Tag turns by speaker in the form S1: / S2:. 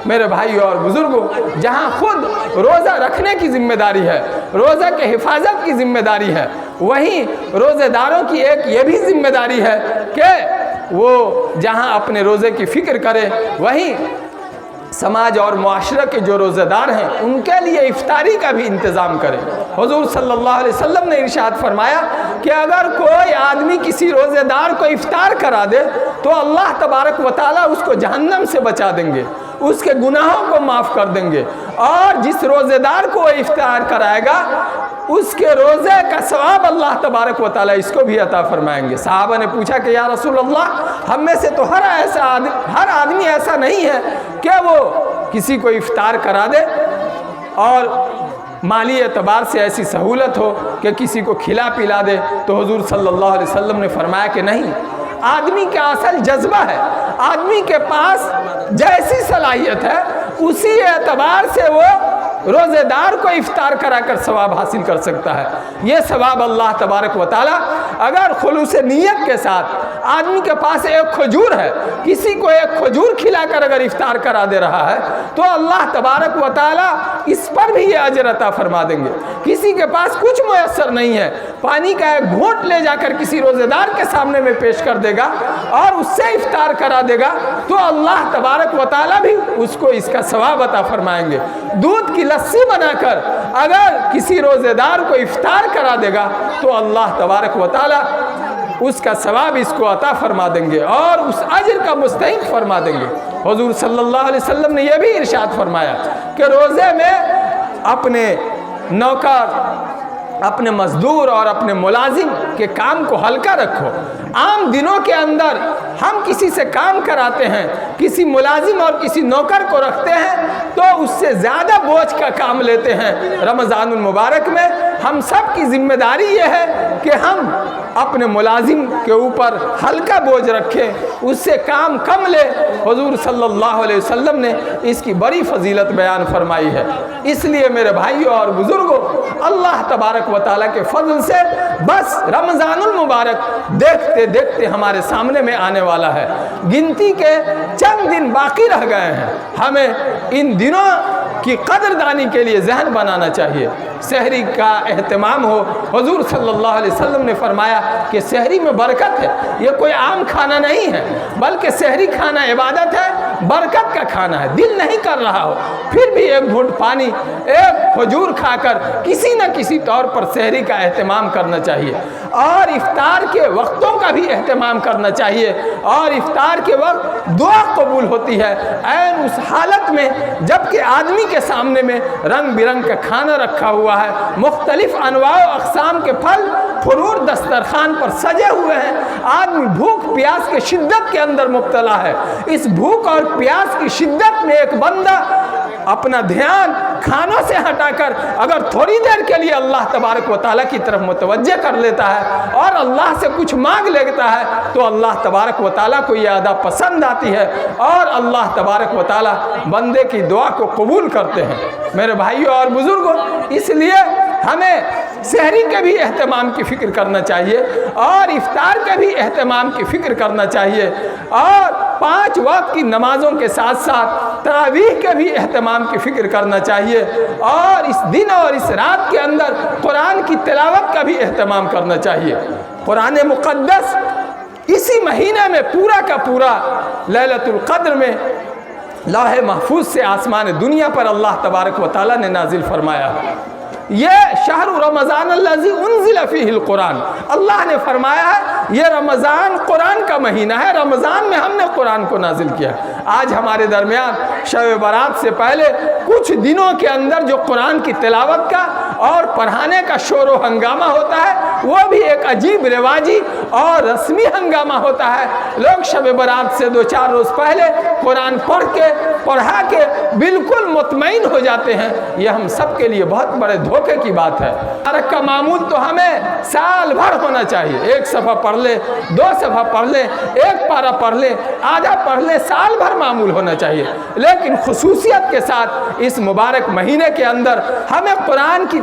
S1: میرے بھائیو اور بزرگوں، جہاں خود روزہ رکھنے کی ذمہ داری ہے، روزہ کے حفاظت کی ذمہ داری ہے، وہیں روزہ داروں کی ایک یہ بھی ذمہ داری ہے کہ وہ جہاں اپنے روزے کی فکر کرے، وہیں سماج اور معاشرہ کے جو روزہ دار ہیں ان کے لیے افطاری کا بھی انتظام کرے۔ حضور صلی اللہ علیہ وسلم نے ارشاد فرمایا کہ اگر کوئی آدمی کسی روزہ دار کو افطار کرا دے تو اللہ تبارک و تعالیٰ اس کو جہنم سے بچا دیں گے، اس کے گناہوں کو معاف کر دیں گے، اور جس روزہ دار کو افطار کرائے گا اس کے روزے کا ثواب اللہ تبارک و تعالیٰ اس کو بھی عطا فرمائیں گے۔ صحابہ نے پوچھا کہ یا رسول اللہ، ہم میں سے تو ہر آدمی ایسا نہیں ہے کہ وہ کسی کو افطار کرا دے اور مالی اعتبار سے ایسی سہولت ہو کہ کسی کو کھلا پلا دے۔ تو حضور صلی اللہ علیہ وسلم نے فرمایا کہ نہیں، آدمی کا اصل جذبہ ہے، آدمی کے پاس جیسی صلاحیت ہے اسی اعتبار سے وہ روزے دار کو افطار کرا کر ثواب حاصل کر سکتا ہے۔ یہ ثواب اللہ تبارک و تعالیٰ اگر خلوص نیت کے ساتھ آدمی کے پاس ایک کھجور ہے، کسی کو ایک کھجور کھلا کر اگر افطار کرا دے رہا ہے تو اللہ تبارک و تعالیٰ اس پر بھی یہ اجر عطا فرما دیں گے۔ کسی کے پاس کچھ میسر نہیں ہے، پانی کا ایک گھونٹ لے جا کر کسی روزے دار کے سامنے میں پیش کر دے گا اور اس سے افطار کرا دے گا تو اللہ تبارک و تعالیٰ بھی اس کو اس کا ثواب عطا فرمائیں گے۔ دودھ کی لسی بنا کر اگر کسی روزے دار کو افطار کرا دے گا تو اللہ تبارک و تعالیٰ اس کا ثواب اس کو عطا فرما دیں گے اور اس اجر کا مستحق فرما دیں گے۔ حضور صلی اللہ علیہ وسلم نے یہ بھی ارشاد فرمایا کہ روزے میں اپنے نوکر، اپنے مزدور اور اپنے ملازم کے کام کو ہلکا رکھو۔ عام دنوں کے اندر ہم کسی سے کام کراتے ہیں، کسی ملازم اور کسی نوکر کو رکھتے ہیں تو اس سے زیادہ بوجھ کا کام لیتے ہیں۔ رمضان المبارک میں ہم سب کی ذمہ داری یہ ہے کہ ہم اپنے ملازم کے اوپر ہلکا بوجھ رکھیں، اس سے کام کم لے۔ حضور صلی اللہ علیہ وسلم نے اس کی بڑی فضیلت بیان فرمائی ہے۔ اس لیے میرے بھائیوں اور بزرگوں، اللہ تبارک و تعالیٰ کے فضل سے بس رمضان المبارک دیکھتے دیکھتے ہمارے سامنے میں آنے والا ہے، گنتی کے چند دن باقی رہ گئے ہیں۔ ہمیں ان دنوں کی قدردانی کے لیے ذہن بنانا چاہیے۔ سحری کا اہتمام ہو، حضور صلی اللہ علیہ وسلم نے فرمایا کہ سحری میں برکت ہے، یہ کوئی عام کھانا نہیں ہے بلکہ سحری کھانا عبادت ہے، برکت کا کھانا ہے۔ دل نہیں کر رہا ہو پھر بھی ایک گھونٹ پانی، ایک کھجور کھا کر کسی نہ کسی طور پر سحری کا اہتمام کرنا چاہیے، اور افطار کے وقتوں کا بھی اہتمام کرنا چاہیے۔ اور افطار کے وقت دعا قبول ہوتی ہے عین اس حالت میں جب کہ آدمی کے سامنے میں رنگ برنگ کا کھانا رکھا ہوا ہے، مختلف انواع و اقسام کے پھل فروٹ دسترخوان پر سجے ہوئے ہیں، آدمی بھوک پیاس کے شدت کے اندر مبتلا ہے۔ اس بھوک اور پیاس کی شدت میں ایک بندہ اپنا دھیان کھانوں سے ہٹا کر اگر تھوڑی دیر کے لیے اللہ تبارک و تعالیٰ کی طرف متوجہ کر لیتا ہے اور اللہ سے کچھ مانگ لیتا ہے تو اللہ تبارک و تعالیٰ کو یہ ادا پسند آتی ہے اور اللہ تبارک و تعالیٰ بندے کی دعا کو قبول کرتے ہیں۔ میرے بھائیوں اور بزرگوں، اس لیے ہمیں سحری کے بھی اہتمام کی فکر کرنا چاہیے اور افطار کے بھی اہتمام کی فکر کرنا چاہیے، اور 5 وقت کی نمازوں کے ساتھ ساتھ تراویح کے بھی اہتمام کی فکر کرنا چاہیے، اور اس دن اور اس رات کے اندر قرآن کی تلاوت کا بھی اہتمام کرنا چاہیے۔ قرآن مقدس اسی مہینے میں پورا کا پورا لیلۃ القدر میں لوح محفوظ سے آسمان دنیا پر اللہ تبارک و تعالیٰ نے نازل فرمایا۔ یہ شہر رمضان الذی انزل فیہ القرآن، اللہ نے فرمایا ہے یہ رمضان قرآن کا مہینہ ہے، رمضان میں ہم نے قرآن کو نازل کیا۔ آج ہمارے درمیان شب برات سے پہلے کچھ دنوں کے اندر جو قرآن کی تلاوت کا اور پڑھانے کا شور و ہنگامہ ہوتا ہے وہ بھی ایک عجیب رواجی اور رسمی ہنگامہ ہوتا ہے۔ لوگ شب برات سے 2-4 روز پہلے قرآن پڑھا کے بالکل مطمئن ہو جاتے ہیں۔ یہ ہم سب کے لیے بہت بڑے دھوکے کی بات ہے۔ ترک کا معمول تو ہمیں سال بھر ہونا چاہیے، 1 صفحہ پڑھ لے، 2 صفحہ پڑھ لے، 1 پارہ پڑھ لے، آدھا پڑھ لے، سال بھر معمول ہونا چاہیے۔ لیکن خصوصیت کے ساتھ اس مبارک مہینے کے اندر ہمیں قرآن کی